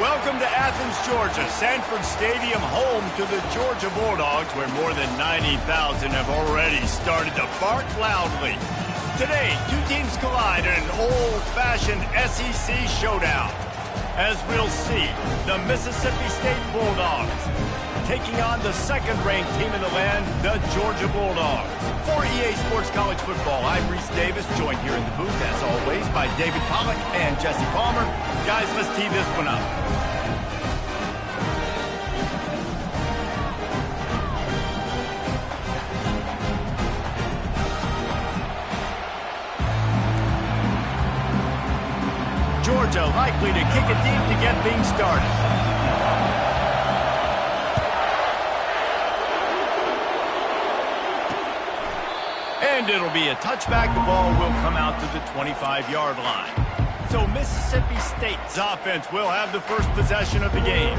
Welcome to Athens, Georgia, Sanford Stadium, home to the Georgia Bulldogs, where more than 90,000 have already started to bark loudly. Today, two teams collide in an old-fashioned SEC showdown. As we'll see, the Mississippi State Bulldogs taking on the second-ranked team in the land, the Georgia Bulldogs. For EA Sports College Football, I'm Reese Davis, joined here in the booth, as always, by David Pollack and Jesse Palmer. Guys, let's tee this one up. Georgia likely to kick it deep to get things started. And it'll be a touchback. The ball will come out to the 25-yard line. So Mississippi State's offense will have the first possession of the game.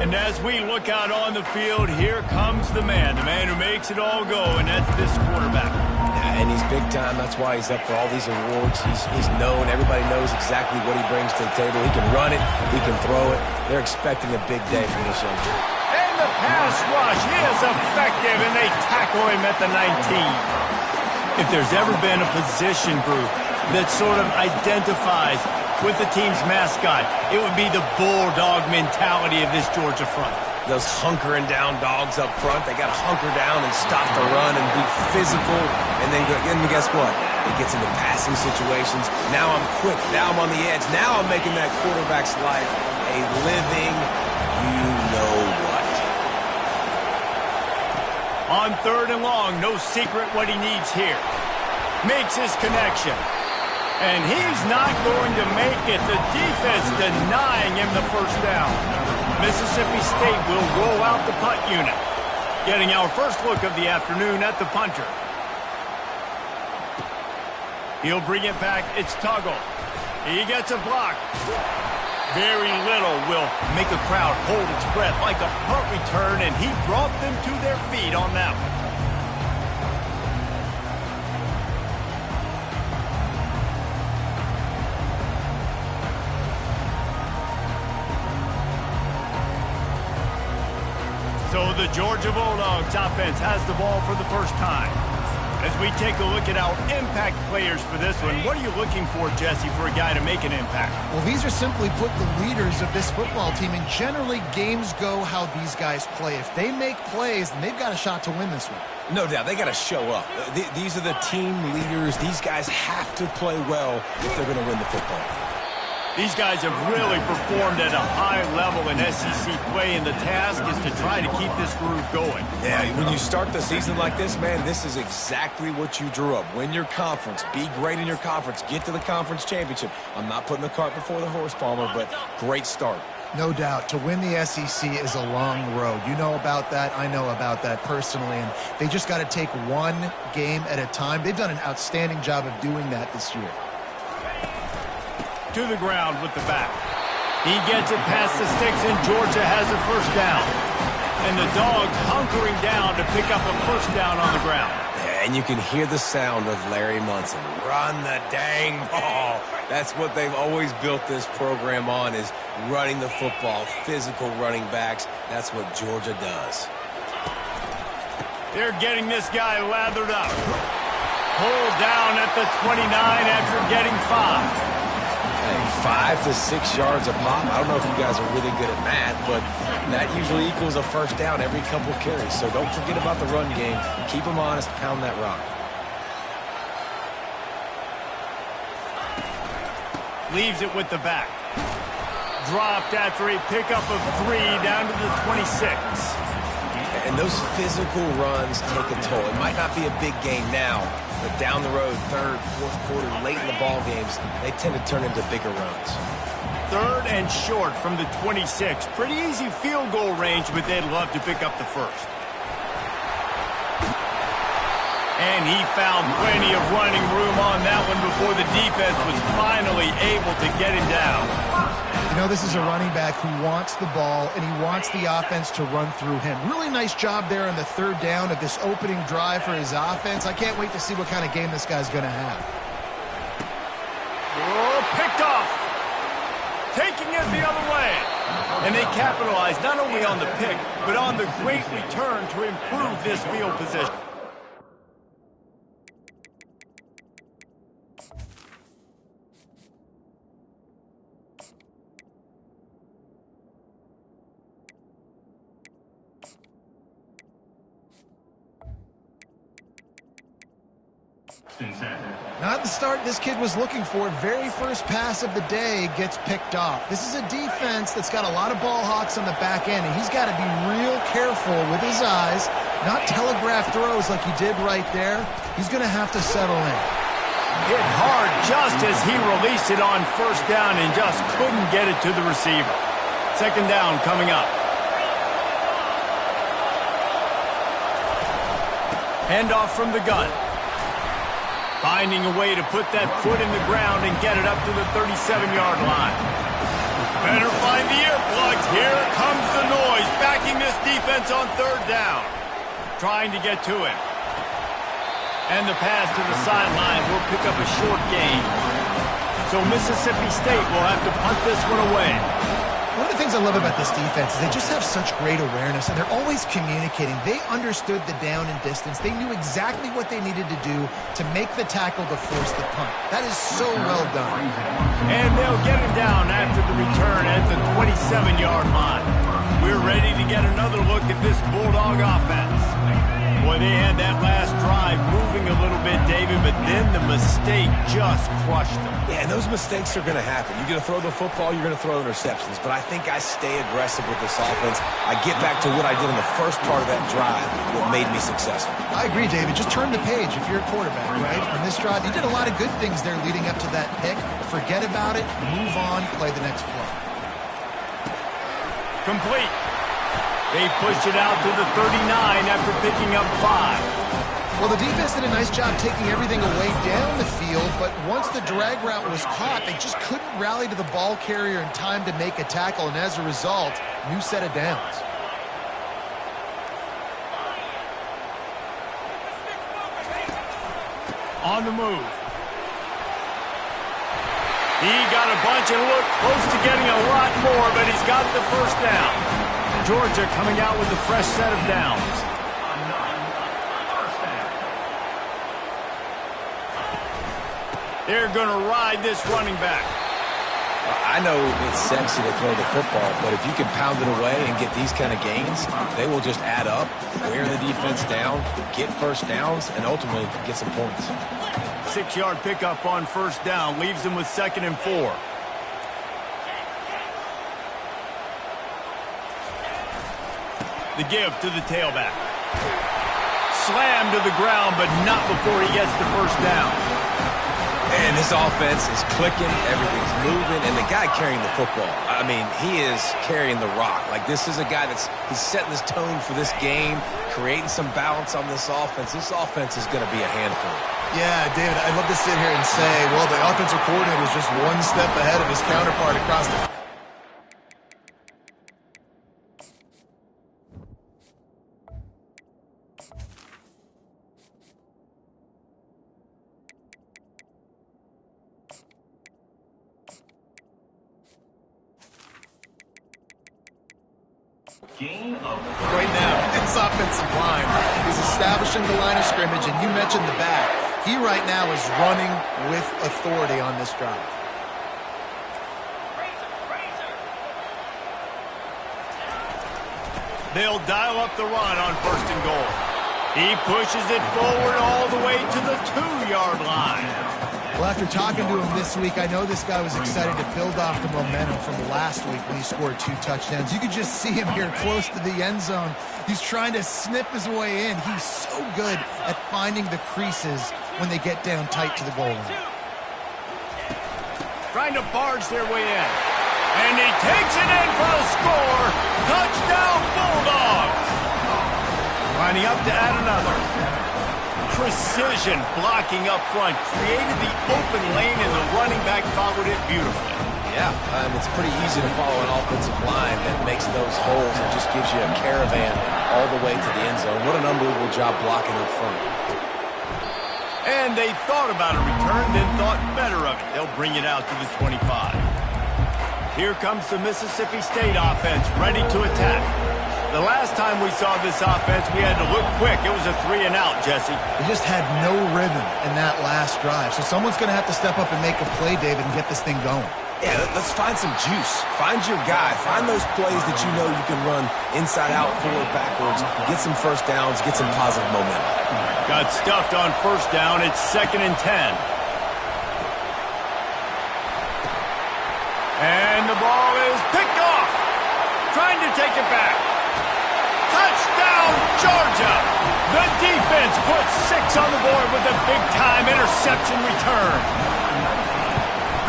And as we look out on the field, here comes the man who makes it all go, and that's this quarterback. Yeah, and he's big time. That's why he's up for all these awards. He's known. Everybody knows exactly what he brings to the table. He can run it. He can throw it. They're expecting a big day from this young man. And the pass rush is effective, and they tackle him at the 19. If there's ever been a position group that sort of identifies with the team's mascot, it would be the bulldog mentality of this Georgia front. Those hunkering down dogs up front, they got to hunker down and stop the run and be physical. And then guess what? It gets into passing situations. Now I'm quick. Now I'm on the edge. Now I'm making that quarterback's life a living you-know-what. On third and long, no secret what he needs here. Makes his connection. And he's not going to make it. The defense denying him the first down. Mississippi State will roll out the punt unit. Getting our first look of the afternoon at the punter. He'll bring it back. It's Tuggle. He gets a block. Very little will make a crowd hold its breath like a punt return, and he brought them to their feet on that one. So the Georgia Bulldogs offense has the ball for the first time. As we take a look at our impact players for this one, what are you looking for, Jesse, for a guy to make an impact? Well, these are simply put the leaders of this football team, and generally games go how these guys play. If they make plays, then they've got a shot to win this one. No doubt, they got to show up. These are the team leaders. These guys have to play well if they're going to win the football. These guys have really performed at a high level in SEC play, and the task is to try to keep this groove going. Yeah, when you start the season like this, man, this is exactly what you drew up. Win your conference. Be great in your conference. Get to the conference championship. I'm not putting the cart before the horse, Palmer, but great start. No doubt. To win the SEC is a long road. You know about that. I know about that personally, and they just got to take one game at a time. They've done an outstanding job of doing that this year. To the ground with the back. He gets it past the sticks, and Georgia has a first down. And the Dogs hunkering down to pick up a first down on the ground. And you can hear the sound of Larry Munson. Run the dang ball. That's what they've always built this program on, is running the football, physical running backs. That's what Georgia does. They're getting this guy lathered up. Pulled down at the 29 after getting 5. 5 to 6 yards a pop. I don't know if you guys are really good at math, but that usually equals a first down every couple carries. So don't forget about the run game. Keep them honest. Pound that rock. Leaves it with the back. Dropped after a pickup of 3 down to the 26. And those physical runs take a toll. It might not be a big game now, but down the road, third, fourth quarter, late in the ball games, they tend to turn into bigger runs. Third and short from the 26. Pretty easy field goal range, but they'd love to pick up the first. And he found plenty of running room on that one before the defense was finally able to get him down. You know, this is a running back who wants the ball, and he wants the offense to run through him. Really nice job there on the third down of this opening drive for his offense. I can't wait to see what kind of game this guy's going to have. Oh, picked off. Taking it the other way. And they capitalized not only on the pick, but on the great return to improve this field position. Not the start this kid was looking for. Very first pass of the day gets picked off. This is a defense that's got a lot of ball hawks on the back end, and he's got to be real careful with his eyes, not telegraph throws like he did right there. He's going to have to settle in. Hit hard just as he released it on first down and just couldn't get it to the receiver. Second down coming up. Handoff from the gun. Finding a way to put that foot in the ground and get it up to the 37-yard line. Better find the earplugs. Here comes the noise, backing this defense on third down. Trying to get to him. And the pass to the sideline will pick up a short gain. So Mississippi State will have to punt this one away. One of the things I love about this defense is they just have such great awareness, and they're always communicating. They understood the down and distance. They knew exactly what they needed to do to make the tackle to force the punt. That is so well done. And they'll get him down after the return at the 27-yard line. We're ready to get another look at this Bulldog offense. Boy, they had that last drive moving a little bit, David, but then the mistake just crushed them. Yeah, and those mistakes are going to happen. You're going to throw the football, you're going to throw interceptions. But I think I stay aggressive with this offense. I get back to what I did in the first part of that drive, what made me successful. I agree, David. Just turn the page if you're a quarterback, right? On this drive, you did a lot of good things there leading up to that pick. Forget about it, move on, play the next play. Complete. They pushed it out to the 39 after picking up 5. Well, the defense did a nice job taking everything away down the field, but once the drag route was caught, they just couldn't rally to the ball carrier in time to make a tackle, and as a result, new set of downs. On the move. He got a bunch and looked close to getting a lot more, but he's got the first down. Georgia coming out with a fresh set of downs. They're going to ride this running back. I know it's sexy to throw the football, but if you can pound it away and get these kind of gains, they will just add up, wear the defense down, get first downs, and ultimately get some points. 6-yard pickup on first down leaves them with 2nd and 4. The give to the tailback. Slammed to the ground, but not before he gets the first down. And this offense is clicking, everything's moving, and the guy carrying the football, I mean, he is carrying the rock. Like, this is a guy he's setting this tone for this game, creating some balance on this offense. This offense is going to be a handful. Yeah, David, I'd love to sit here and say, well, the offensive coordinator is just one step ahead of his counterpart across the... Right now, this offensive line is establishing the line of scrimmage, and you mentioned the back. He right now is running with authority on this drive. They'll dial up the run on 1st and goal. He pushes it forward all the way to the 2-yard line. Well, after talking to him this week, I know this guy was excited to build off the momentum from last week when he scored 2 touchdowns. You could just see him here close to the end zone. He's trying to snip his way in. He's so good at finding the creases when they get down tight to the goal line. Trying to barge their way in. And he takes it in for a score. Touchdown, Bulldogs. Lining up to add another. Precision blocking up front. Created the open lane, and the running back followed it beautifully. Yeah, it's pretty easy to follow an offensive line that makes those holes and just gives you a caravan all the way to the end zone. What an unbelievable job blocking up front. And they thought about a return, then thought better of it. They'll bring it out to the 25. Here comes the Mississippi State offense, ready to attack. The last time we saw this offense, we had to look quick. It was a 3-and-out, Jesse. They just had no rhythm in that last drive. So someone's going to have to step up and make a play, David, and get this thing going. Yeah, let's find some juice. Find your guy. Find those plays that you know you can run inside out, forward, backwards. Get some first downs. Get some positive momentum. Got stuffed on first down. It's 2nd and 10. And the ball is picked off. Trying to take it back. Touchdown, Georgia! The defense puts 6 on the board with a big-time interception return.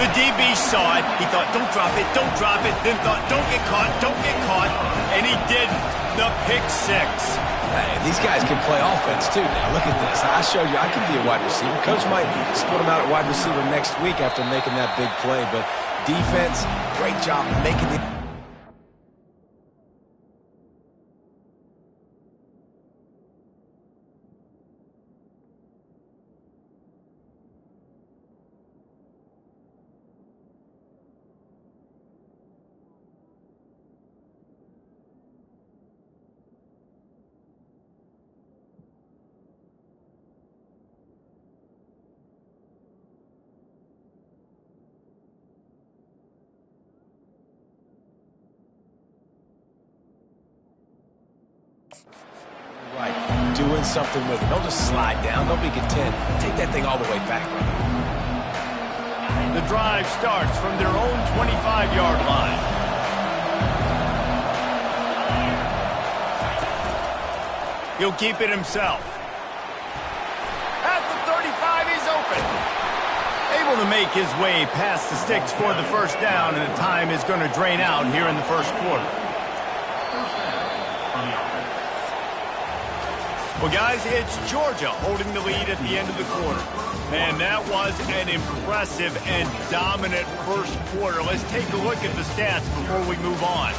The DB saw it. He thought, don't drop it, don't drop it. Then thought, don't get caught, don't get caught. And he didn't. The pick 6. Hey, these guys can play offense, too. Now, look at this. I showed you I can be a wide receiver. Coach might split him out at wide receiver next week after making that big play. But defense, great job making it. Right, doing something with it. Don't just slide down. Don't be content. Take that thing all the way back. The drive starts from their own 25-yard line. He'll keep it himself. At the 35, he's open. Able to make his way past the sticks for the first down, and the time is going to drain out here in the first quarter. Well, guys, it's Georgia holding the lead at the end of the quarter. And that was an impressive and dominant first quarter. Let's take a look at the stats before we move on.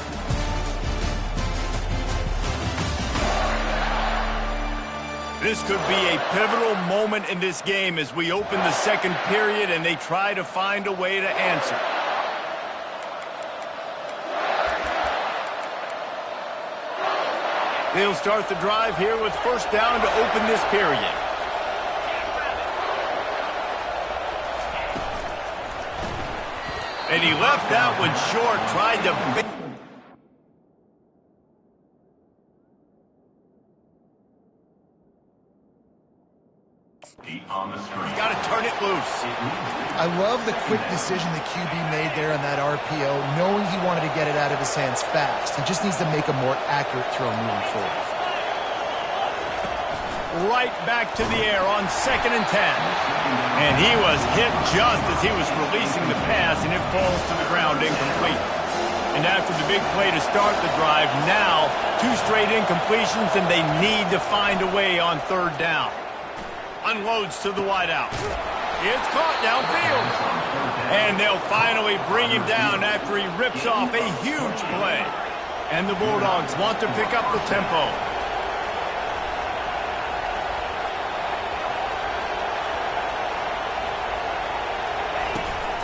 This could be a pivotal moment in this game as we open the second period and they try to find a way to answer. They'll start the drive here with first down to open this period. And he left that one short, tried to... Got to turn it loose. I love the quick decision the QB made there on that RPO, knowing he wanted to get it out of his hands fast. He just needs to make a more accurate throw moving forward. Right back to the air on 2nd and 10. And he was hit just as he was releasing the pass, and it falls to the ground incomplete. And after the big play to start the drive, now 2 straight incompletions, and they need to find a way on third down. Unloads to the wideout. It's caught downfield. And they'll finally bring him down after he rips off a huge play. And the Bulldogs want to pick up the tempo.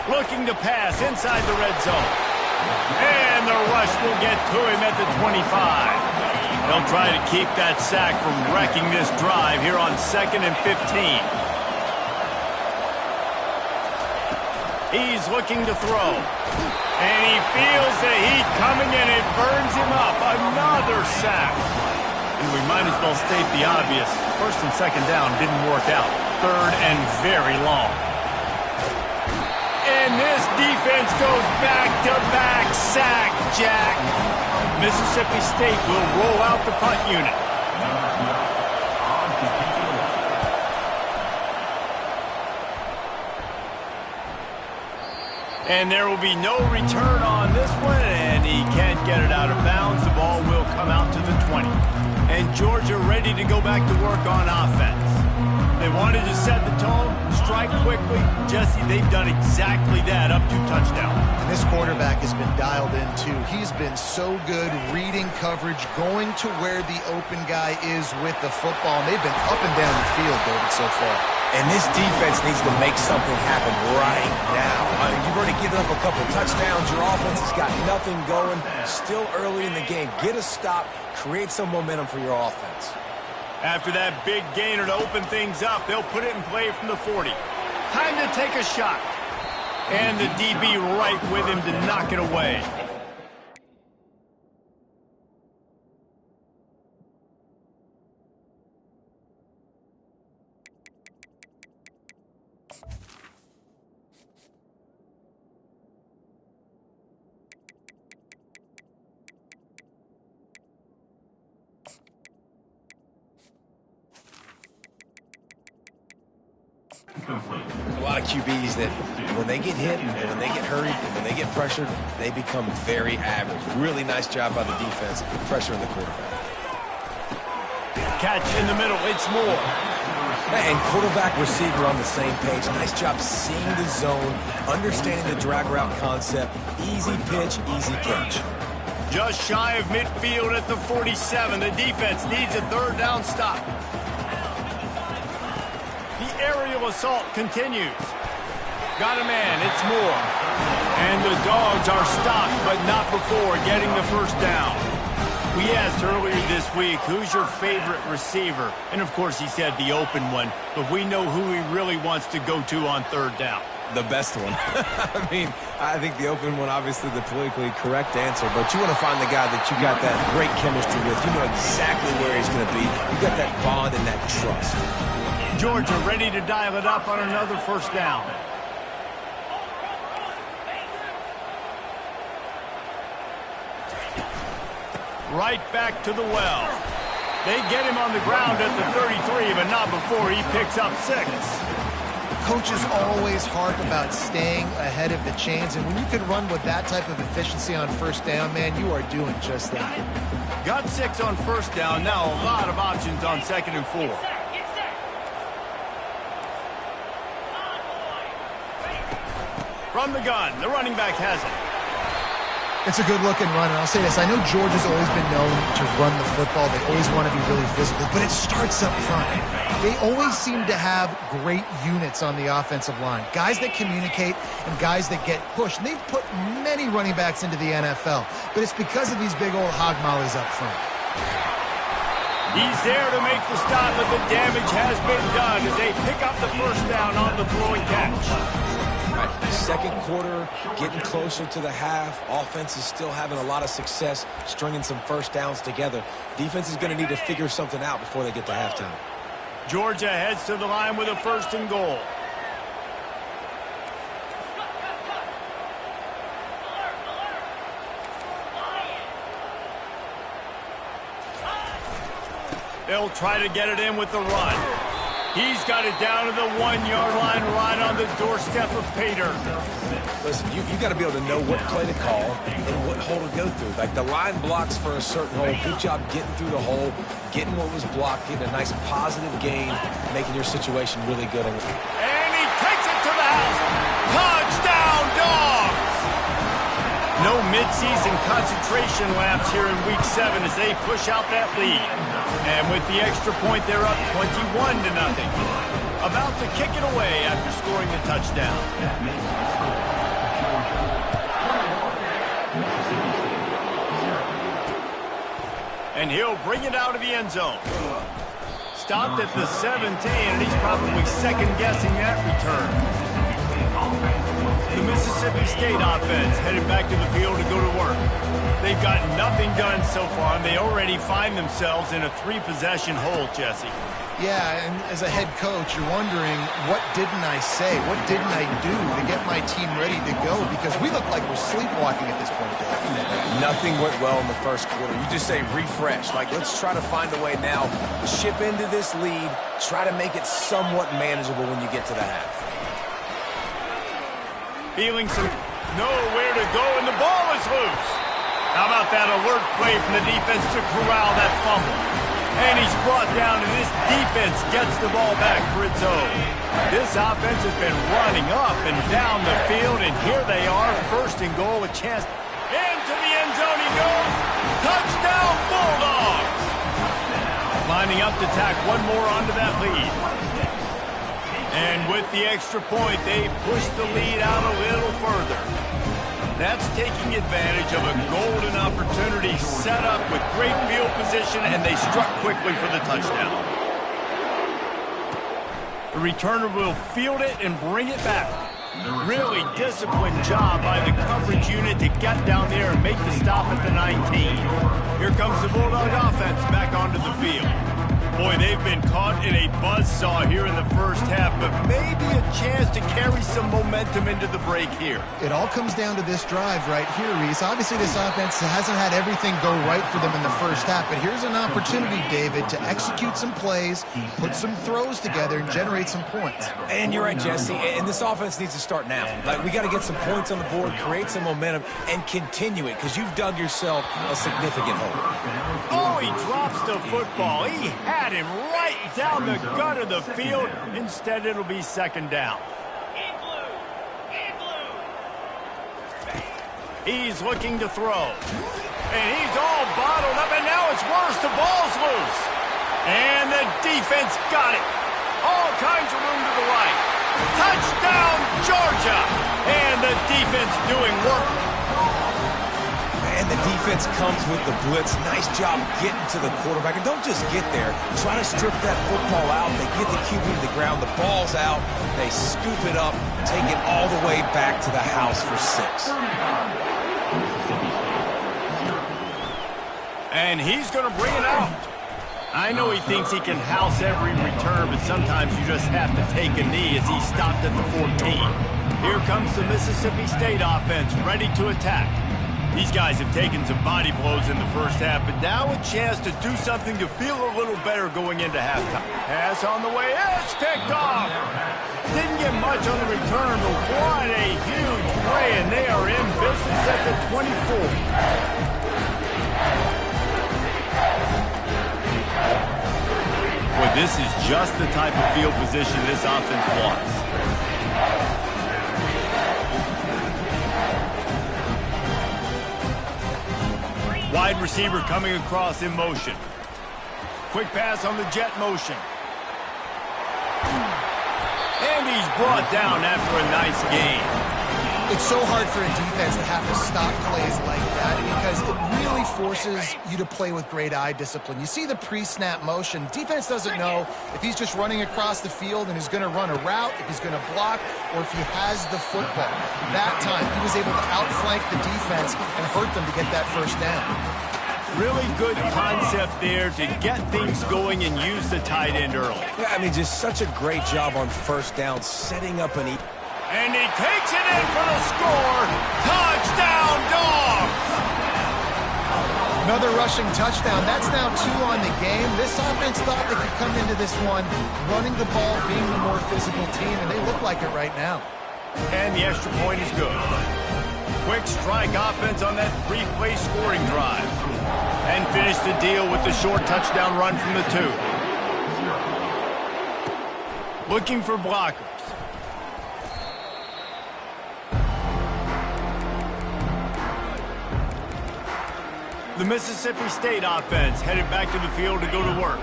Looking to pass inside the red zone. And the rush will get to him at the 25. They'll try to keep that sack from wrecking this drive here on 2nd and 15. He's looking to throw. And he feels the heat coming in. It burns him up. Another sack. And we might as well state the obvious. First and second down didn't work out. Third and very long. And this defense goes back-to-back sack, Jack. Mississippi State will roll out the punt unit. And there will be no return on this one, and he can't get it out of bounds. The ball will come out to the 20. And Georgia ready to go back to work on offense. They wanted to set the tone, strike quickly. Jesse, they've done exactly that, up 2 touchdowns. And this quarterback has been dialed in, too. He's been so good reading coverage, going to where the open guy is with the football. And they've been up and down the field, David, so far. And this defense needs to make something happen right now. I mean, you've already given up a couple touchdowns. Your offense has got nothing going. Still early in the game. Get a stop. Create some momentum for your offense. After that big gainer to open things up, they'll put it in play from the 40. Time to take a shot. And the DB right with him to knock it away. There's a lot of QBs that when they get hit and when they get hurried and when they get pressured, they become very average. Really nice job by the defense pressuring the quarterback. Catch in the middle. It's Moore. And quarterback, receiver on the same page. Nice job seeing the zone, understanding the drag route concept. Easy pitch, easy catch. Just shy of midfield at the 47. The defense needs a third down stop. The aerial assault continues. Got a man. It's Moore. And the Dogs are stopped, but not before getting the first down. We asked earlier this week, who's your favorite receiver? And, of course, he said the open one. But we know who he really wants to go to on third down. The best one. I mean, I think the open one, obviously the politically correct answer, but you want to find the guy that you got that great chemistry with. You know exactly where he's going to be. You got that bond and that trust. Georgia ready to dial it up on another first down. Right back to the well. They get him on the ground at the 33, but not before he picks up 6. Coaches always harp about staying ahead of the chains, and when you can run with that type of efficiency on first down, man, you are doing just that. Got 6 on first down. Now a lot of options on 2nd and 4. From the gun, the running back has it. It's a good-looking run, and I'll say this. I know Georgia's always been known to run the football. They always want to be really physical, but it starts up front. They always seem to have great units on the offensive line, guys that communicate and guys that get pushed. And they've put many running backs into the NFL, but it's because of these big old hog mollies up front. He's there to make the stop, but the damage has been done as they pick up the first down on the throwing catch. Second quarter, getting closer to the half. Offense is still having a lot of success stringing some first downs together. Defense is going to need to figure something out before they get to halftime. Georgia heads to the line with a 1st and goal. They'll try to get it in with the run. He's got it down to the 1-yard line right on the doorstep of Pater. Listen, you got to be able to know what play to call and what hole to go through. Like the line blocks for a certain hole. Good job getting through the hole, getting what was blocked, getting a nice positive gain, making your situation really good. And he takes it to the house. Touchdown, Dogs! No midseason concentration laps here in Week 7 as they push out that lead. And with the extra point, they're up 21-0. About to kick it away after scoring the touchdown. And he'll bring it out of the end zone. Stopped at the 17, and he's probably second-guessing that return. The Mississippi State offense headed back to the field to go to work. They've got nothing done so far, and they already find themselves in a 3-possession hole, Jesse. Yeah, and as a head coach, you're wondering, what didn't I say? What didn't I do to get my team ready to go? Because we look like we're sleepwalking at this point, Dave. Nothing went well in the first quarter. You just say refresh. Like, let's try to find a way now. Chip into this lead. Try to make it somewhat manageable when you get to the half. Feeling some nowhere to go, and the ball is loose. How about that alert play from the defense to corral that fumble? And he's brought down, and this defense gets the ball back for its own. This offense has been running up and down the field, and here they are, 1st and goal, a chance. Into the end zone he goes. Touchdown, Bulldogs! Lining up to tack one more onto that lead. And with the extra point, they push the lead out a little further. That's taking advantage of a golden opportunity set up with great field position, and they struck quickly for the touchdown. The returner will field it and bring it back. Really disciplined job by the coverage unit to get down there and make the stop at the 19. Here comes the Bulldog offense back onto the field. Boy, they've been caught in a buzzsaw here in the first half, but maybe a chance to carry some momentum into the break here. It all comes down to this drive right here, Reese. Obviously, this offense hasn't had everything go right for them in the first half, but here's an opportunity, David, to execute some plays, put some throws together, and generate some points. And you're right, Jesse, and this offense needs to start now. Like, we got to get some points on the board, create some momentum, and continue it, because you've dug yourself a significant hole. Oh, he drops the football. He had him right down the gut of the field. Instead, it'll be second down. He's looking to throw. And he's all bottled up, and now it's worse. The ball's loose. And the defense got it. All kinds of room to the right. Touchdown, Georgia. And the defense doing work. And the defense comes with the blitz. Nice job getting to the quarterback. And don't just get there. Try to strip that football out. They get the QB to the ground. The ball's out. They scoop it up, take it all the way back to the house for 6. And he's going to bring it out. I know he thinks he can house every return, but sometimes you just have to take a knee as he stopped at the 14. Here comes the Mississippi State offense, ready to attack. These guys have taken some body blows in the first half, but now a chance to do something to feel a little better going into halftime. Pass on the way, it's picked off. Didn't get much on the return, but what a huge play, and they are in business at the 24. Well, this is just the type of field position this offense wants. Wide receiver coming across in motion. Quick pass on the jet motion. And he's brought down after a nice gain. It's so hard for a defense to have to stop plays like that because it really forces you to play with great eye discipline. You see the pre-snap motion. Defense doesn't know if he's just running across the field and is going to run a route, if he's going to block, or if he has the football. That time, he was able to outflank the defense and hurt them to get that first down. Really good concept there to get things going and use the tight end early. Yeah, I mean, just such a great job on first down, setting up an... And he takes it in for the score. Touchdown, Dogs! Another rushing touchdown. That's now 2 on the game. This offense thought they could come into this one running the ball, being the more physical team, and they look like it right now. And the extra point is good. Quick strike offense on that 3-play scoring drive. And finish the deal with the short touchdown run from the 2. Looking for blockers. The Mississippi State offense headed back to the field to go to work.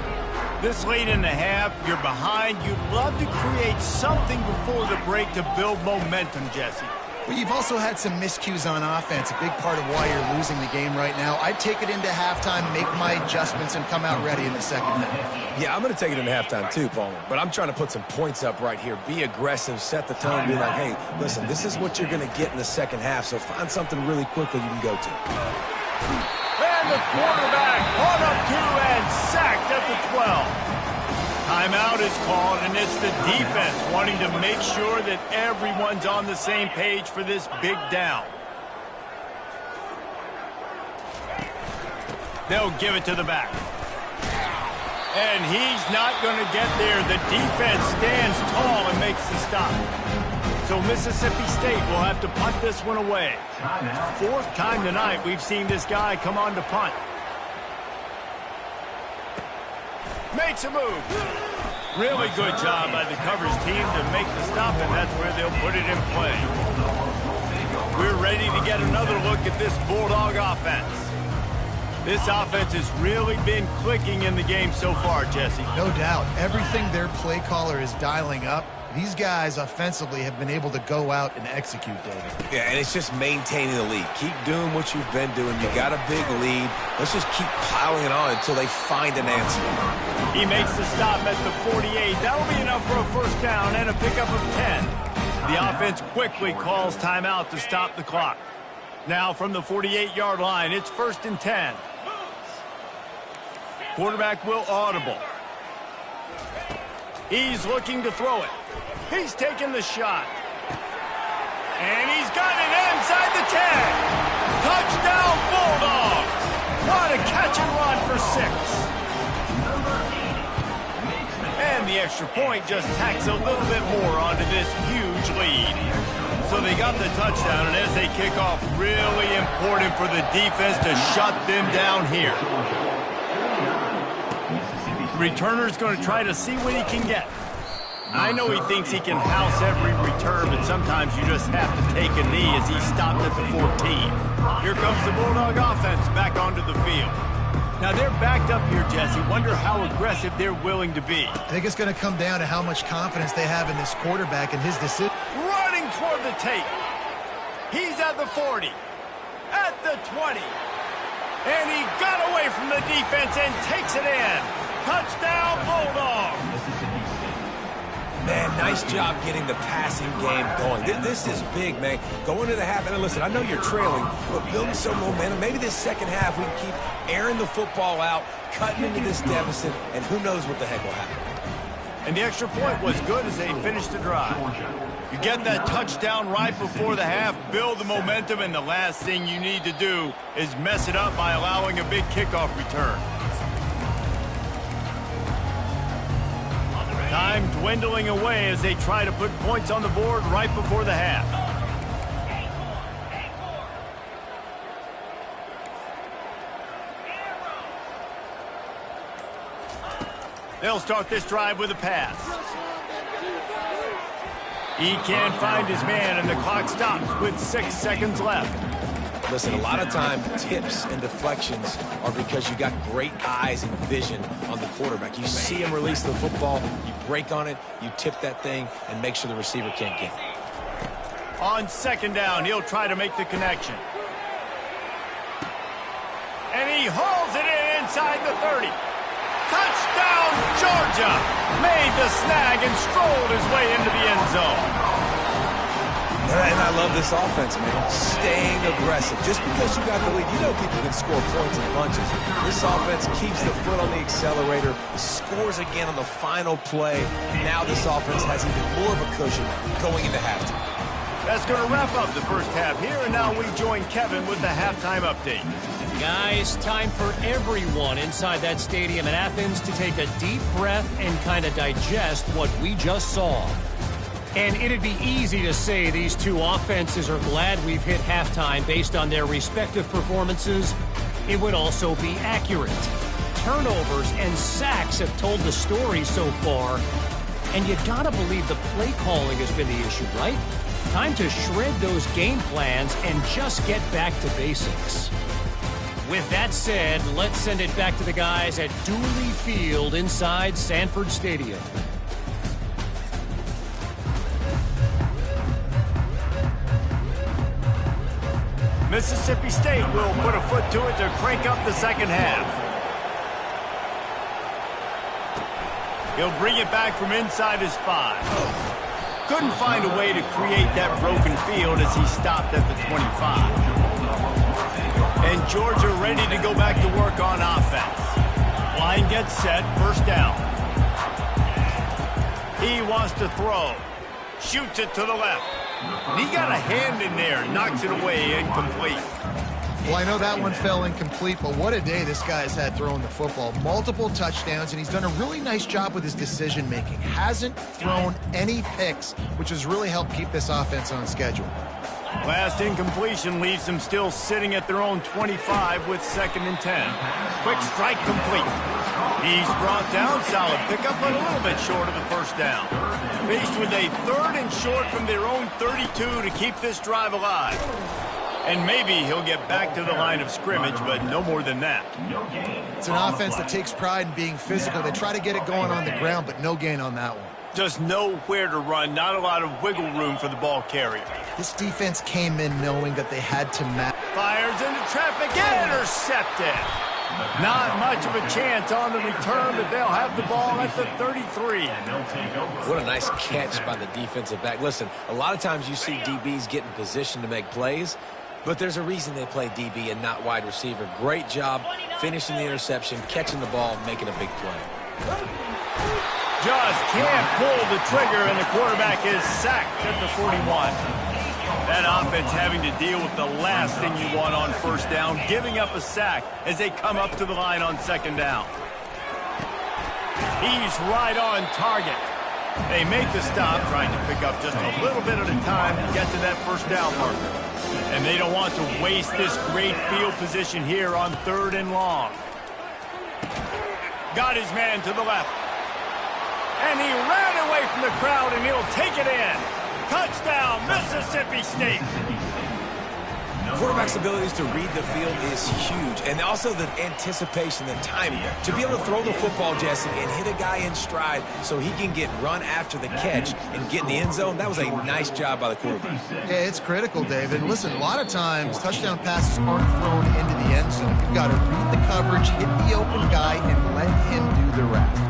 This late in the half, you're behind. You'd love to create something before the break to build momentum, Jesse. Well, you've also had some miscues on offense, a big part of why you're losing the game right now. I'd take it into halftime, make my adjustments, and come out ready in the second half. Yeah, I'm going to take it into halftime too, Palmer. But I'm trying to put some points up right here. Be aggressive, set the tone, be like, hey, listen, this is what you're going to get in the second half, so find something really quickly you can go to. And the quarterback caught up 2 and sacked at the 12. Timeout is called, and it's the defense wanting to make sure that everyone's on the same page for this big down. They'll give it to the back. And he's not going to get there. The defense stands tall and makes the stop. So Mississippi State will have to punt this one away. 4th time tonight we've seen this guy come on to punt. Makes a move. Really good job by the coverage team to make the stop, and that's where they'll put it in play. We're ready to get another look at this Bulldog offense. This offense has really been clicking in the game so far, Jesse. No doubt. Everything their play caller is dialing up These guys offensively have been able to go out and execute, David. Yeah, and it's just maintaining the lead. Keep doing what you've been doing. You got a big lead. Let's just keep piling it on until they find an answer. He makes the stop at the 48. That'll be enough for a first down and a pickup of 10. The offense quickly calls timeout to stop the clock. Now from the 48-yard line, it's 1st and 10. Quarterback will audible. He's looking to throw it. He's taking the shot. And he's got it inside the 10. Touchdown Bulldogs. What a catch and run for 6. And the extra point just tacks a little bit more onto this huge lead. So they got the touchdown, and as they kick off, really important for the defense to shut them down here. Returner's going to try to see what he can get. I know he thinks he can house every return, but sometimes you just have to take a knee as he stopped at the 14. Here comes the Bulldog offense back onto the field. Now they're backed up here, Jesse. Wonder how aggressive they're willing to be. I think it's going to come down to how much confidence they have in this quarterback and his decision. Running toward the tape. He's at the 40. At the 20. And he got away from the defense and takes it in. Touchdown, Bulldogs. Man, nice job getting the passing game going. This is big, man. Going to the half, and listen, I know you're trailing, but building some momentum. Maybe this second half we can keep airing the football out, cutting into this deficit, and who knows what the heck will happen. And the extra point was good as they finished the drive. You get that touchdown right before the half, build the momentum, and the last thing you need to do is mess it up by allowing a big kickoff return. Time dwindling away as they try to put points on the board right before the half. They'll start this drive with a pass. He can't find his man, and the clock stops with 6 seconds left. Listen, a lot of time, tips and deflections are because you got great eyes and vision on the quarterback. You see him release the football, you break on it, you tip that thing, and make sure the receiver can't get it. On 2nd down, he'll try to make the connection. And he hauls it in inside the 30. Touchdown, Georgia! Made the snag and strolled his way into the end zone. And I love this offense, man. Staying aggressive. Just because you got the lead, you know people can score points in bunches. This offense keeps the foot on the accelerator, scores again on the final play. Now this offense has even more of a cushion going into halftime. That's going to wrap up the first half here, and now we join Kevin with the halftime update. Guys, time for everyone inside that stadium in Athens to take a deep breath and kind of digest what we just saw. And it'd be easy to say these two offenses are glad we've hit halftime based on their respective performances. It would also be accurate. Turnovers and sacks have told the story so far. And you gotta believe the play calling has been the issue, right? Time to shred those game plans and just get back to basics. With that said, let's send it back to the guys at Dooley Field inside Sanford Stadium. Mississippi State will put a foot to it to crank up the second half. He'll bring it back from inside his 5. Couldn't find a way to create that broken field as he stopped at the 25. And Georgia ready to go back to work on offense. Line gets set, 1st down. He wants to throw. Shoots it to the left. And he got a hand in there, knocks it away, incomplete. Well, I know that one fell incomplete, but what a day this guy's had throwing the football. Multiple touchdowns, and he's done a really nice job with his decision-making. Hasn't thrown any picks, which has really helped keep this offense on schedule. Last incompletion leaves them still sitting at their own 25 with 2nd and 10. Quick strike complete. He's brought down, solid pickup, but a little bit short of the 1st down. Faced with a 3rd and short from their own 32 to keep this drive alive. And maybe he'll get back to the line of scrimmage, but no more than that. It's an offense that takes pride in being physical. They try to get it going on the ground, but no gain on that one. Just nowhere to run, not a lot of wiggle room for the ball carrier. This defense came in knowing that they had to match. Fires into traffic, intercepted. Not much of a chance on the return, but they'll have the ball at the 33. What a nice catch by the defensive back. Listen, a lot of times you see DBs get in position to make plays, but there's a reason they play DB and not wide receiver. Great job finishing the interception, catching the ball, making a big play. Just can't pull the trigger, and the quarterback is sacked at the 41. That offense having to deal with the last thing you want on first down, giving up a sack as they come up to the line on second down. He's right on target. They make the stop, trying to pick up just a little bit at a time to get to that first down marker. And they don't want to waste this great field position here on 3rd and long. Got his man to the left. And he ran away from the crowd, and he'll take it in. Touchdown, Mississippi State. Quarterback's abilities to read the field is huge, and also the anticipation, the timing. To be able to throw the football, Jesse, and hit a guy in stride so he can get run after the catch and get in the end zone, that was a nice job by the quarterback. Yeah, it's critical, David. Listen, a lot of times touchdown passes aren't thrown into the end zone. You've got to read the coverage, hit the open guy, and let him do the rest.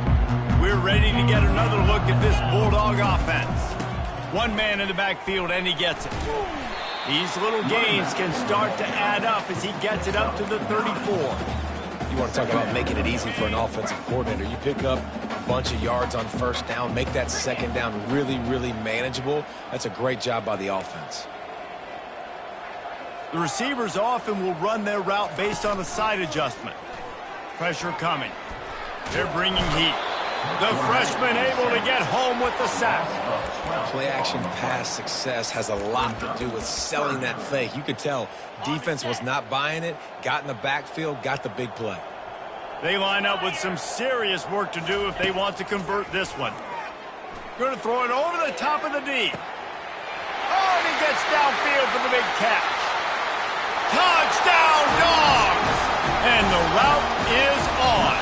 We're ready to get another look at this Bulldog offense. One man in the backfield, and he gets it. These little gains can start to add up as he gets it up to the 34. You want to talk about making it easy for an offensive coordinator. You pick up a bunch of yards on first down, make that second down really, really manageable. That's a great job by the offense. The receivers often will run their route based on a side adjustment. Pressure coming. They're bringing heat. The freshman able to get home with the sack. Play-action pass success has a lot to do with selling that fake. You could tell defense was not buying it, got in the backfield, got the big play. They line up with some serious work to do if they want to convert this one. Going to throw it over the top of the D. Oh, and he gets downfield for the big catch. Touchdown, Dogs! And the route is on.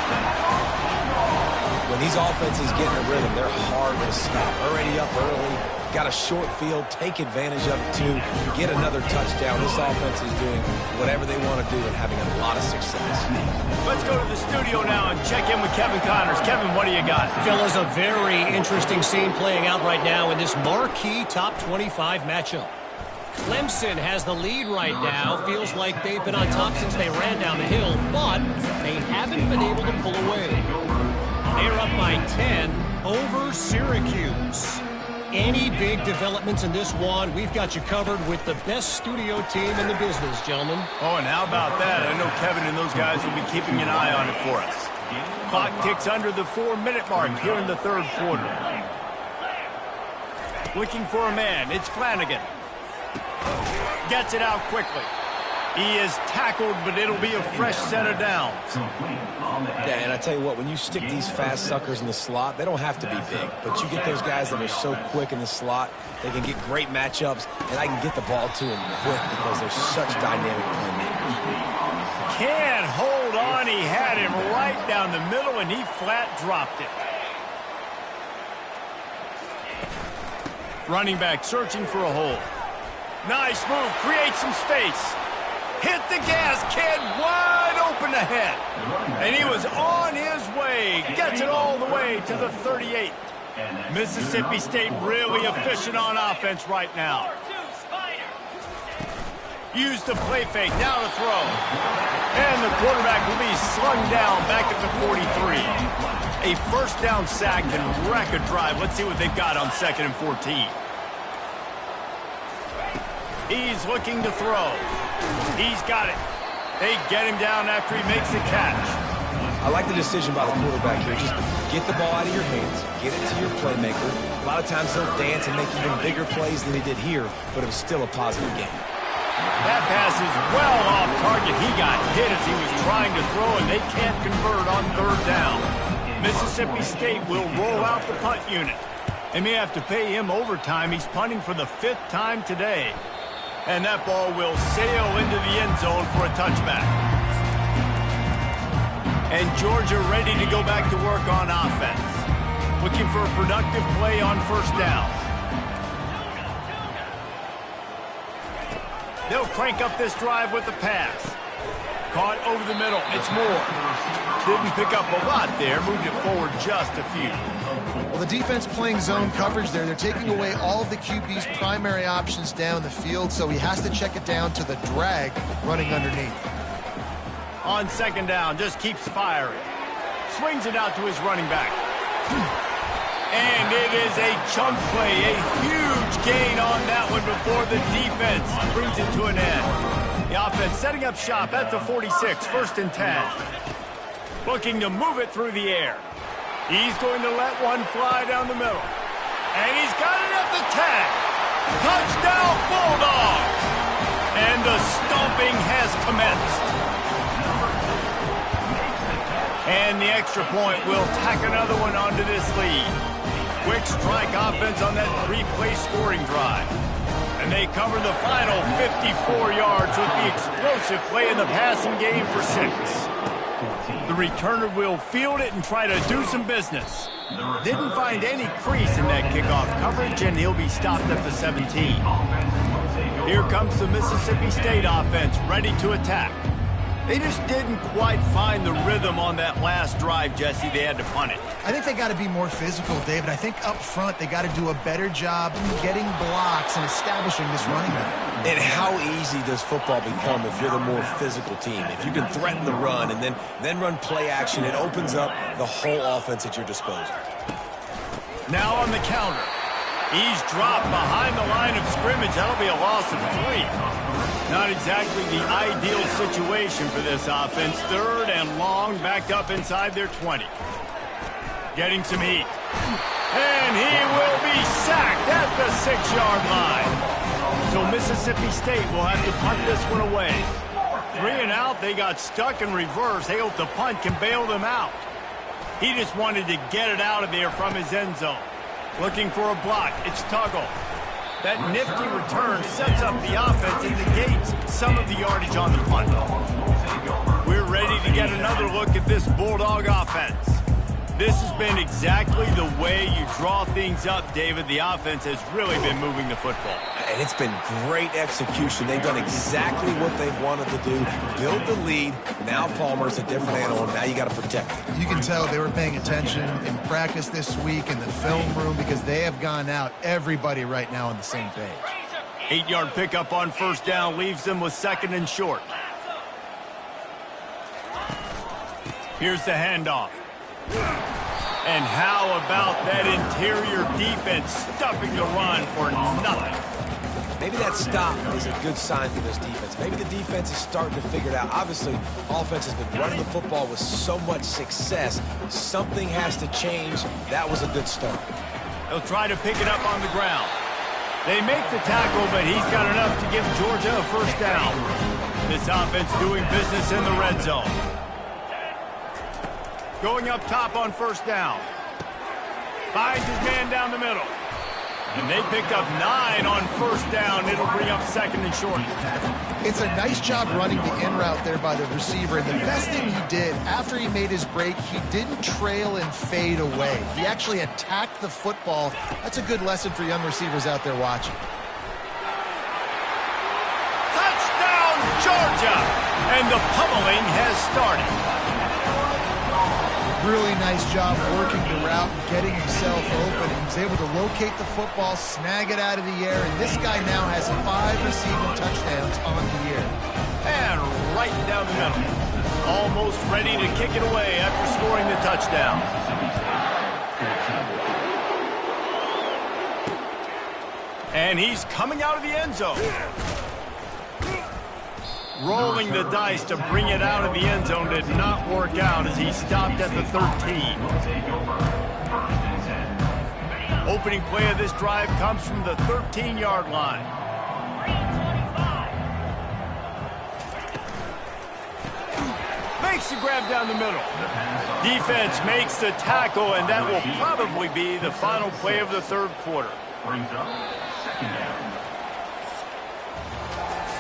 When these offenses get in a rhythm, they're hard to stop. Already up early, got a short field, take advantage of it too, get another touchdown. This offense is doing whatever they want to do and having a lot of success. Let's go to the studio now and check in with Kevin Connors. Kevin, what do you got? Fellas, a very interesting scene playing out right now in this marquee top 25 matchup. Clemson has the lead right now. Feels like they've been on top since they ran down the hill, but they haven't been able to pull away. They're up by 10 over Syracuse. Any big developments in this one, we've got you covered with the best studio team in the business, gentlemen. Oh, and how about that? I know Kevin and those guys will be keeping an eye on it for us. Clock ticks under the 4-minute mark here in the 3rd quarter. Looking for a man. It's Flanagan. Gets it out quickly. He is tackled, but it'll be a fresh set of downs. Yeah, and I tell you what, when you stick these fast suckers in the slot, they don't have to be big. But you get those guys that are so quick in the slot, they can get great matchups, and I can get the ball to them quick because they're such dynamic playmakers. Can't hold on. He had him right down the middle, and he flat dropped it. Running back searching for a hole. Nice move. Creates some space. Hit the gas, kid, wide open ahead. And he was on his way. Gets it all the way to the 38. Mississippi State really efficient on offense right now. Use the play fake, now to throw. And the quarterback will be slung down back at the 43. A first down sack can wreck a drive. Let's see what they've got on 2nd and 14. He's looking to throw. He's got it. They get him down after he makes the catch. I like the decision by the quarterback here. Just get the ball out of your hands, get it to your playmaker. A lot of times he'll dance and make even bigger plays than he did here, but it was still a positive game. That pass is well off target. He got hit as he was trying to throw, and they can't convert on 3rd down. Mississippi State will roll out the punt unit. They may have to pay him overtime. He's punting for the 5th time today. And that ball will sail into the end zone for a touchback. And Georgia ready to go back to work on offense. Looking for a productive play on first down. They'll crank up this drive with the pass. Caught over the middle. It's Moore. Didn't pick up a lot there. Moved it forward just a few. Well, the defense playing zone coverage there. They're taking away all of the QB's primary options down the field, so he has to check it down to the drag running underneath. On second down, just keeps firing. Swings it out to his running back. And it is a chunk play, a huge gain on that one before the defense brings it to an end. The offense setting up shop at the 46, 1st and 10. Looking to move it through the air. He's going to let one fly down the middle. And he's got it at the 10. Touchdown Bulldogs! And the stomping has commenced. And the extra point will tack another one onto this lead. Quick strike offense on that 3-play scoring drive. And they cover the final 54 yards with the explosive play in the passing game for 6. The returner will field it and try to do some business. Didn't find any crease in that kickoff coverage, and he'll be stopped at the 17. Here comes the Mississippi State offense ready to attack. They just didn't quite find the rhythm on that last drive, Jesse. They had to punt it. I think they got to be more physical, David. I think up front they got to do a better job getting blocks and establishing this running back. And how easy does football become if you're the more physical team? If you can threaten the run and then run play action, it opens up the whole offense at your disposal. Now on the counter. He's dropped behind the line of scrimmage. That'll be a loss of 3. Not exactly the ideal situation for this offense. 3rd and long, backed up inside their 20. Getting some heat. And he will be sacked at the 6-yard line. So Mississippi State will have to punt this one away. 3 and out, they got stuck in reverse. They hope the punt can bail them out. He just wanted to get it out of there from his end zone. Looking for a block. It's Tuggle. That nifty return sets up the offense and negates some of the yardage on the punt. We're ready to get another look at this Bulldog offense. This has been exactly the way you draw things up, David. The offense has really been moving the football. And it's been great execution. They've done exactly what they've wanted to do. Build the lead. Now Palmer's a different animal. Now you got to protect it. You can tell they were paying attention in practice this week in the film room because they have gone out, everybody right now on the same page. 8-yard pickup on first down leaves them with 2nd and short. Here's the handoff. And how about that interior defense stuffing the run for nothing? Maybe that stop is a good sign for this defense. Maybe the defense is starting to figure it out. Obviously, offense has been running the football with so much success. Something has to change. That was a good start. They'll try to pick it up on the ground. They make the tackle, but he's got enough to give Georgia a first down. This offense doing business in the red zone. Going up top on first down. Finds his man down the middle. And they picked up 9 on first down. It'll bring up 2nd and short. It's a nice job running the in route there by the receiver. And the best thing he did after he made his break, he didn't trail and fade away. He actually attacked the football. That's a good lesson for young receivers out there watching. Touchdown, Georgia! And the pummeling has started. Really nice job working the route and getting himself open. He was able to locate the football, snag it out of the air, and this guy now has 5 receiving touchdowns on the year. And right down the middle. Almost ready to kick it away after scoring the touchdown. And he's coming out of the end zone. Rolling the dice to bring it out of the end zone did not work out as he stopped at the 13. Opening play of this drive comes from the 13-yard line. Makes the grab down the middle. Defense makes the tackle, and that will probably be the final play of the 3rd quarter.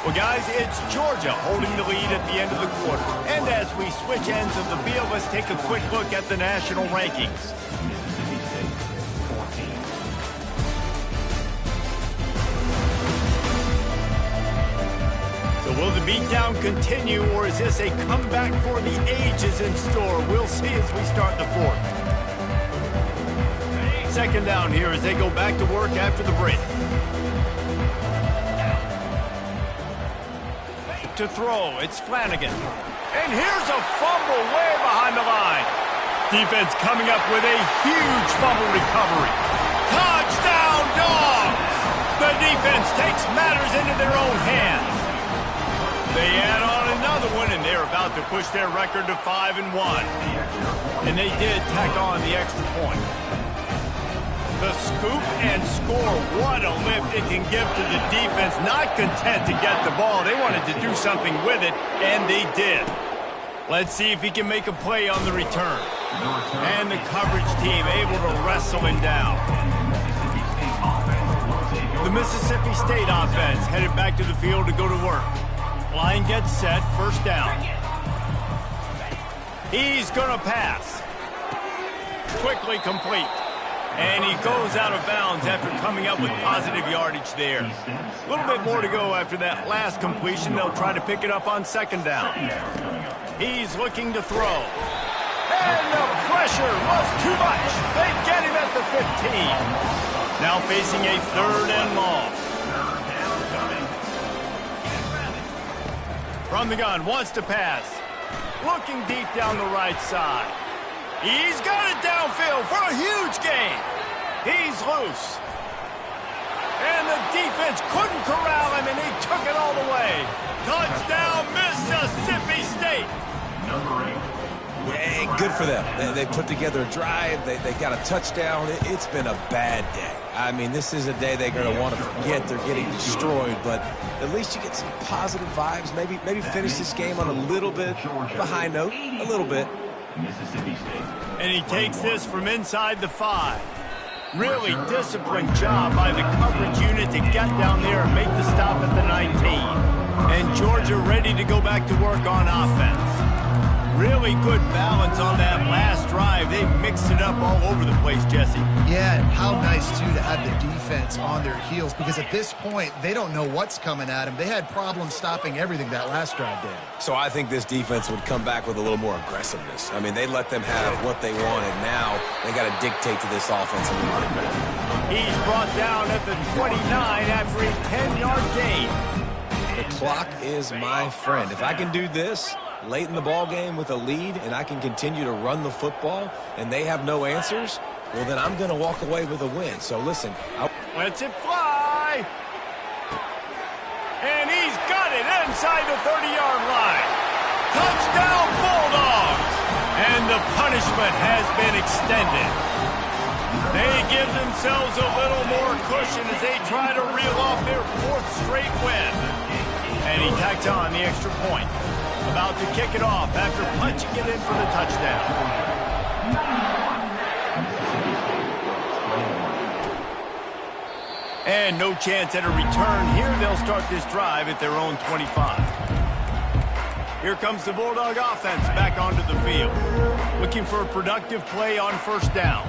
Well, guys, it's Georgia holding the lead at the end of the quarter. And as we switch ends of the field, let's take a quick look at the national rankings. Will the beatdown continue, or is this a comeback for the ages in store? We'll see as we start the fourth. Second down here as they go back to work after the break. To throw, it's Flanagan. And here's a fumble way behind the line. Defense coming up with a huge fumble recovery. Touchdown, Dogs! The defense takes matters into their own hands. They add on another one, and they're about to push their record to 5-1. And they did tack on the extra point. The scoop and score, what a lift it can give to the defense. Not content to get the ball. They wanted to do something with it, and they did. Let's see if he can make a play on the return. And the coverage team able to wrestle him down. The Mississippi State offense headed back to the field to go to work. Line gets set, first down. He's going to pass. Quickly complete. And he goes out of bounds after coming up with positive yardage there. A little bit more to go after that last completion. They'll try to pick it up on second down. He's looking to throw. And the pressure was too much. They get him at the 15. Now facing a third and long. From the gun, wants to pass. Looking deep down the right side. He's got it downfield for a huge gain. He's loose. And the defense couldn't corral him, and he took it all the way. Touchdown, Mississippi State. Yeah, good for them. They put together a drive. They got a touchdown. It's been a bad day. I mean, this is a day they're going to want to forget. They're getting destroyed, but at least you get some positive vibes. Maybe finish this game on a little bit of a high note, a little bit. And he takes this from inside the 5. Really disciplined job by the coverage unit to get down there and make the stop at the 19. And Georgia ready to go back to work on offense. Really good balance on that last drive. They mixed it up all over the place, Jesse. Yeah, and how nice, too, to have the defense on their heels, because at this point, they don't know what's coming at them. They had problems stopping everything that last drive did. So I think this defense would come back with a little more aggressiveness. I mean, they let them have what they wanted. Now they got to dictate to this offense a little bit better. He's brought down at the 29 after a 10-yard gain. The clock is my friend. If I can do this late in the ball game with a lead and I can continue to run the football and they have no answers, well, then I'm going to walk away with a win. So listen. Lets it fly. And he's got it inside the 30-yard line. Touchdown, Bulldogs. And the punishment has been extended. They give themselves a little more cushion as they try to reel off their 4th straight win. And he tacks on the extra point. About to kick it off after punching it in for the touchdown. And no chance at a return here. They'll start this drive at their own 25. Here comes the Bulldog offense back onto the field. Looking for a productive play on first down.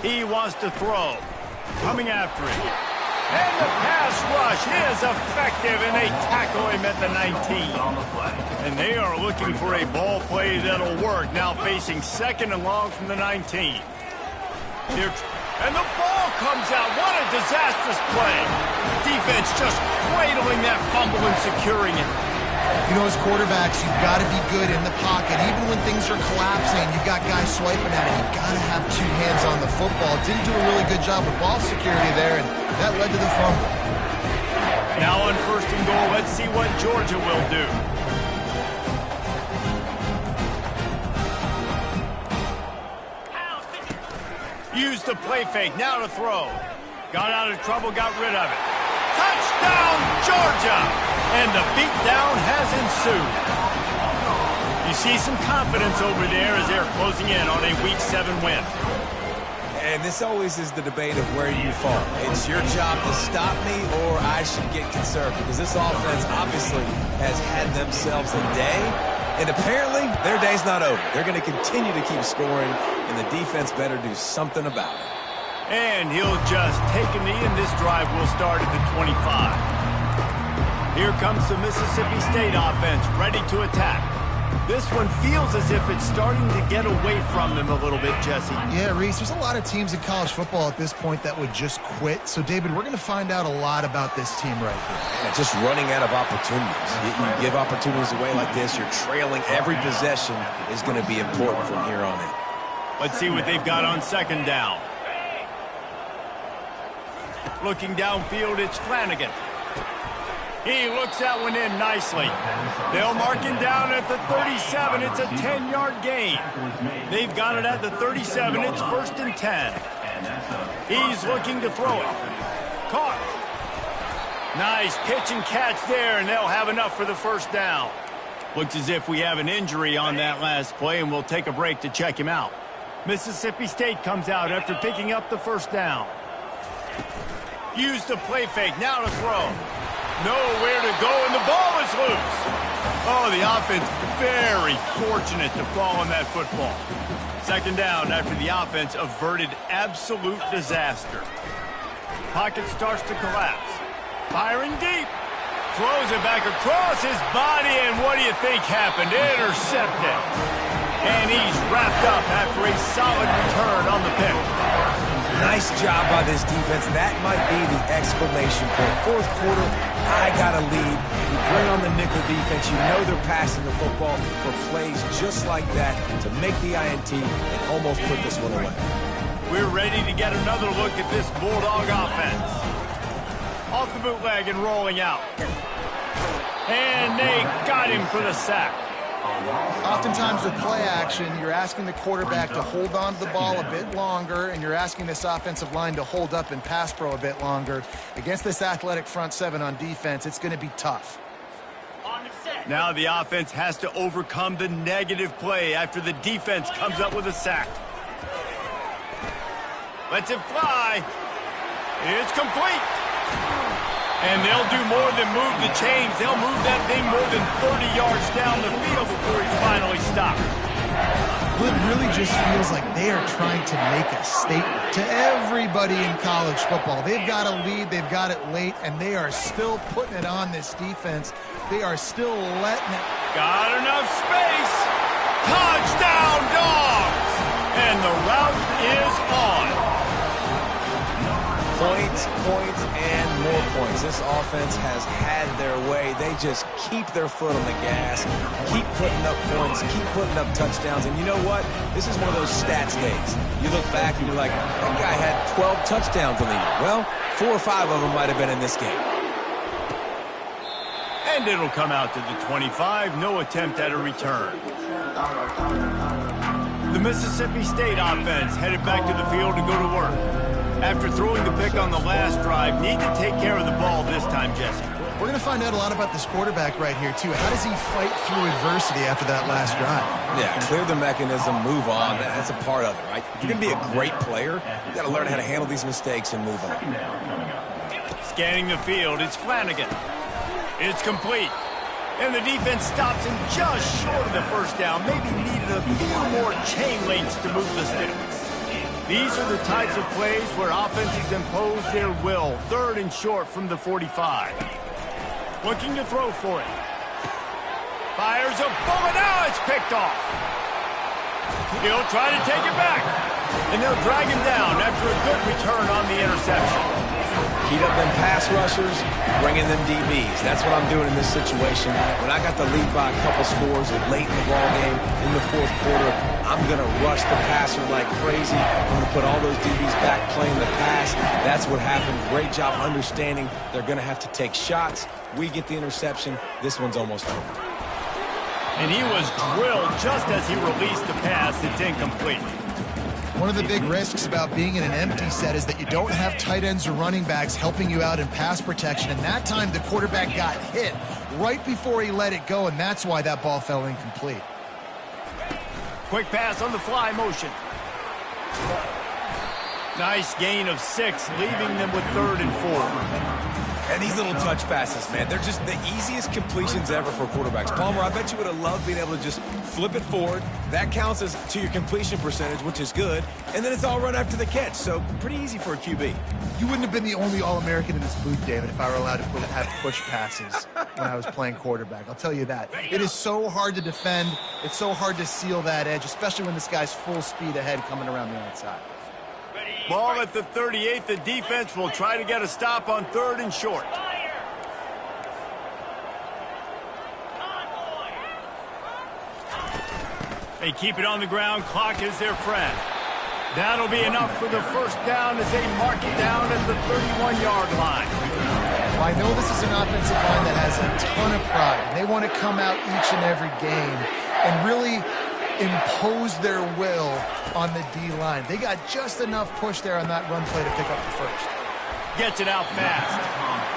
He wants to throw. Coming after him. And the pass rush is effective, and they tackle him at the 19. And they are looking for a ball play that'll work. Now facing second and long from the 19. And the ball comes out. What a disastrous play. Defense just cradling that fumble and securing it. You know, as quarterbacks, you've got to be good in the pocket. Even when things are collapsing, you've got guys swiping at it. You've got to have 2 hands on the football. Didn't do a really good job with ball security there, and that led to the fumble. Now on first and goal, let's see what Georgia will do. Used the play fake, now to throw. Got out of trouble, got rid of it. Touchdown, Georgia! And the beatdown has ensued. You see some confidence over there as they're closing in on a Week 7 win. And this always is the debate of where you fall. It's your job to stop me, or I should get concerned, because this offense obviously has had themselves a day, and apparently their day's not over. They're going to continue to keep scoring, and the defense better do something about it. And he'll just take a knee, and this drive will start at the 25. Here comes the Mississippi State offense, ready to attack. This one feels as if it's starting to get away from them a little bit, Jesse. Yeah, Reese, there's a lot of teams in college football at this point that would just quit. So, David, we're going to find out a lot about this team right here. Yeah, just running out of opportunities. You give opportunities away like this, you're trailing. Every possession is going to be important from here on in. Let's see what they've got on second down. Looking downfield, it's Flanagan. He looks that one in nicely. They'll mark him down at the 37. It's a 10-yard gain. They've got it at the 37. It's 1st and 10. He's looking to throw it. Caught. Nice pitch and catch there, and they'll have enough for the first down. Looks as if we have an injury on that last play, and we'll take a break to check him out. Mississippi State comes out after picking up the first down. Use the play fake. Now to throw. Nowhere to go, and the ball is loose. Oh, the offense very fortunate to fall on that football. Second down after the offense averted absolute disaster. Pocket starts to collapse. Firing deep. Throws it back across his body, and what do you think happened? Intercepted. And he's wrapped up after a solid return on the pick. Nice job by this defense. That might be the exclamation point. Fourth quarter, I got a lead. You bring on the nickel defense. You know they're passing the football for plays just like that to make the INT and almost put this one away. We're ready to get another look at this Bulldog offense. Off the bootleg and rolling out. And they got him for the sack. Oftentimes with play action, you're asking the quarterback to hold on to the ball a bit longer, and you're asking this offensive line to hold up and pass pro a bit longer. Against this athletic front seven on defense, it's going to be tough. Now the offense has to overcome the negative play after the defense comes up with a sack. Lets it fly. It's complete. And they'll do more than move the chains. They'll move that thing more than 30 yards down the field before he's finally stopped. It really just feels like they are trying to make a statement to everybody in college football. They've got a lead, they've got it late, and they are still putting it on this defense. They are still letting it. Got enough space. Touchdown, Dogs! And the route is on. Points, and more points. This offense has had their way. They just keep their foot on the gas, keep putting up points, keep putting up touchdowns. And you know what? This is one of those stats days. You look back and you're like, that guy had 12 touchdowns in the year. Well, 4 or 5 of them might have been in this game. And it'll come out to the 25. No attempt at a return. The Mississippi State offense headed back to the field to go to work. After throwing the pick on the last drive, need to take care of the ball this time, Jesse. We're going to find out a lot about this quarterback right here, too. How does he fight through adversity after that last drive? Yeah, clear the mechanism, move on. That's a part of it, right? If you're going to be a great player, you got to learn how to handle these mistakes and move on. Scanning the field, it's Flanagan. It's complete. And the defense stops him just short of the first down. Maybe needed a few more chain links to move the sticks. These are the types of plays where offenses impose their will. 3rd and short from the 45. Looking to throw for it. Fires a bullet. Now it's picked off. He'll try to take it back. And they'll drag him down after a good return on the interception. Heat up them pass rushers, bring in them DBs. That's what I'm doing in this situation. When I got the lead by a couple scores late in the ball game in the 4th quarter, I'm going to rush the passer like crazy. I'm going to put all those DBs back playing the pass. That's what happened. Great job understanding they're going to have to take shots. We get the interception. This one's almost over. And he was drilled just as he released the pass. It's incomplete. One of the big risks about being in an empty set is that you don't have tight ends or running backs helping you out in pass protection. And that time the quarterback got hit right before he let it go, and that's why that ball fell incomplete. Quick pass on the fly motion. Nice gain of 6, leaving them with 3rd and 4. And these little touch passes, man, they're just the easiest completions ever for quarterbacks. Palmer, I bet you would have loved being able to just flip it forward. That counts as to your completion percentage, which is good. And then it's all run after the catch, so pretty easy for a QB. You wouldn't have been the only All-American in this booth, David, if I were allowed to have push passes when I was playing quarterback. I'll tell you that. It is so hard to defend. It's so hard to seal that edge, especially when this guy's full speed ahead coming around the outside. Ball at the 38. The defense will try to get a stop on 3rd and short. They keep it on the ground. Clock is their friend. That'll be enough for the first down as they mark it down at the 31-yard line. Well, I know this is an offensive line that has a ton of pride. And they want to come out each and every game and really impose their will on the D-line. They got just enough push there on that run play to pick up the first. Gets it out fast.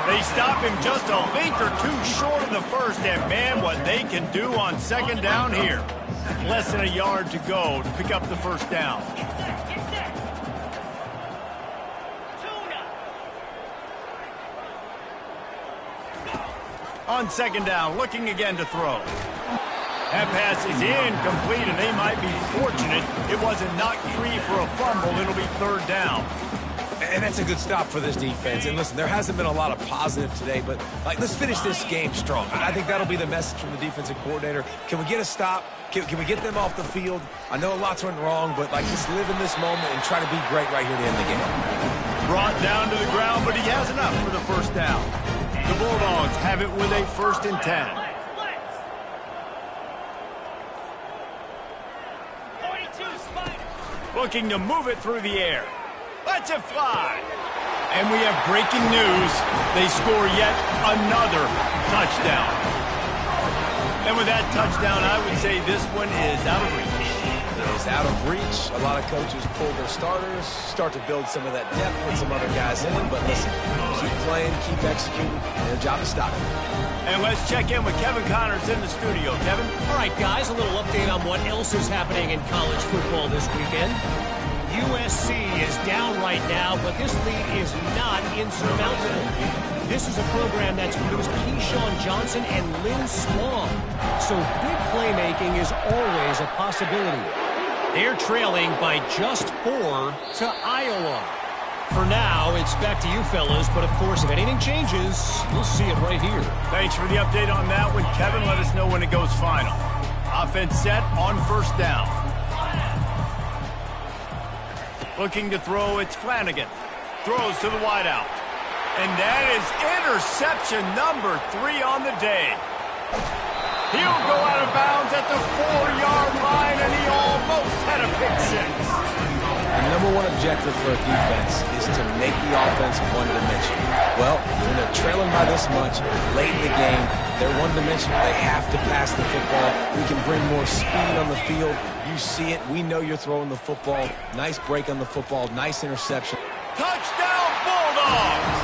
They stop him just a link or two short of the first, and man, what they can do on 2nd down here. Less than a yard to go to pick up the first down. On 2nd down, looking again to throw. That pass is incomplete, and they might be fortunate it wasn't knocked free for a fumble. It'll be 3rd down. And that's a good stop for this defense. And listen, there hasn't been a lot of positive today, but let's finish this game strong. I think that'll be the message from the defensive coordinator. Can we get a stop? Can we get them off the field? I know lots went wrong, but just live in this moment and try to be great right here to end the game. Brought down to the ground, but he has enough for the first down. The Bulldogs have it with a 1st and 10. Looking to move it through the air. Lets it fly. And we have breaking news. They score yet another touchdown. And with that touchdown, I would say this one is out of reach. It is out of reach. A lot of coaches pull their starters, start to build some of that depth, put some other guys in. But listen, keep playing, keep executing. Their job is stop it. And let's check in with Kevin Connors in the studio. Kevin? All right, guys, a little update on what else is happening in college football this weekend. USC is down right now, but this lead is not insurmountable. This is a program that's produced Keyshawn Johnson and Lynn Swan. So big playmaking is always a possibility. They're trailing by just 4 to Iowa. For now, it's back to you fellas, but of course, if anything changes, you'll see it right here. Thanks for the update on that one, Kevin. Let us know when it goes final. Offense set on 1st down. Looking to throw, it's Flanagan. Throws to the wideout. And that is interception number 3 on the day. He'll go out of bounds at the 4-yard line, and he almost had a pick 6. The number one objective for a defense is to make the offense one-dimensional. Well, when they're trailing by this much, late in the game, they're one-dimensional. They have to pass the football. We can bring more speed on the field. You see it. We know you're throwing the football. Nice break on the football. Nice interception. Touchdown, Bulldogs!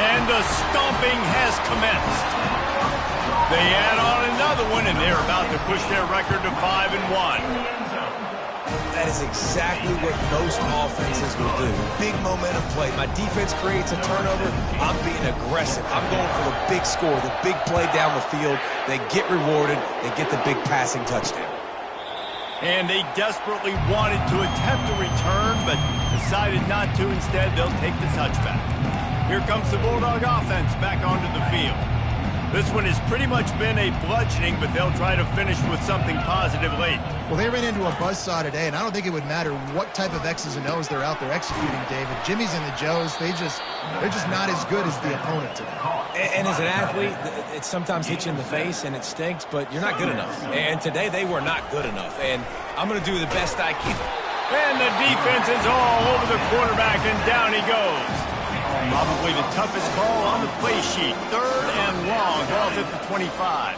And the stomping has commenced. They add on another one, and they're about to push their record to 5-1. That is exactly what most offenses will do. Big momentum play. My defense creates a turnover. I'm being aggressive. I'm going for the big score, the big play down the field. They get rewarded. They get the big passing touchdown. And they desperately wanted to attempt a return, but decided not to. Instead, they'll take the touchback. Here comes the Bulldog offense back onto the field. This one has pretty much been a bludgeoning, but they'll try to finish with something positive late. Well, they ran into a buzzsaw today, and I don't think it would matter what type of X's and O's they're out there executing, David. Jimmy's and the Joes, they're just not as good as the opponent today. And as an athlete, it sometimes hits you in the face, and it stinks, but you're not good enough. And today, they were not good enough. And I'm going to do the best I can. And the defense is all over the quarterback, and down he goes. Probably the toughest call on the play sheet. 3rd and long. Ball's at the 25.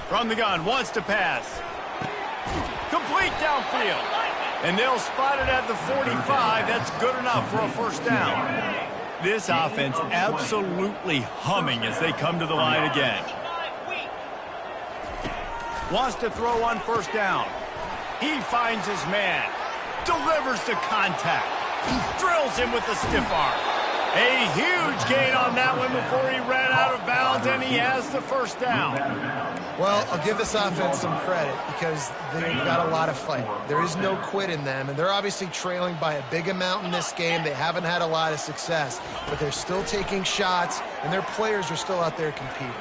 From the gun, wants to pass. Complete downfield. And they'll spot it at the 45. That's good enough for a first down. This offense absolutely humming as they come to the line again. Wants to throw on first down. He finds his man. Delivers the contact. Drills him with the stiff arm. A huge gain on that one before he ran out of bounds, and he has the first down. Well, I'll give this offense some credit because they've got a lot of fight. There is no quit in them, and they're obviously trailing by a big amount in this game. They haven't had a lot of success, but they're still taking shots, and their players are still out there competing.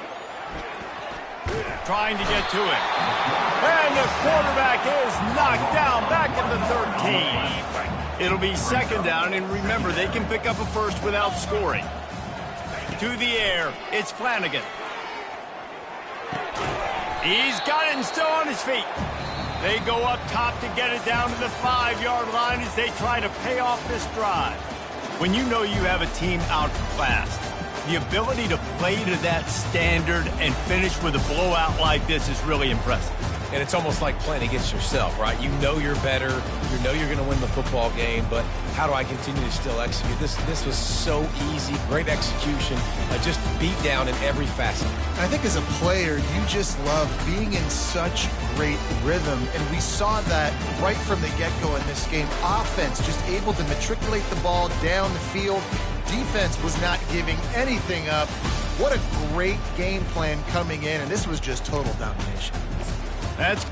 Trying to get to it. And the quarterback is knocked down back at the 13. It'll be second down, and remember, they can pick up a first without scoring. To the air, it's Flanagan. He's got it and still on his feet. They go up top to get it down to the 5-yard line as they try to pay off this drive. When you know you have a team outclassed, the ability to play to that standard and finish with a blowout like this is really impressive. And it's almost like playing against yourself, right? You know you're better. You know you're going to win the football game, but how do I continue to still execute? This was so easy. Great execution. Just beat down in every facet. I think as a player, you just love being in such great rhythm, and we saw that right from the get-go in this game. Offense just able to matriculate the ball down the field. Defense was not giving anything up. What a great game plan coming in, and this was just total domination. That's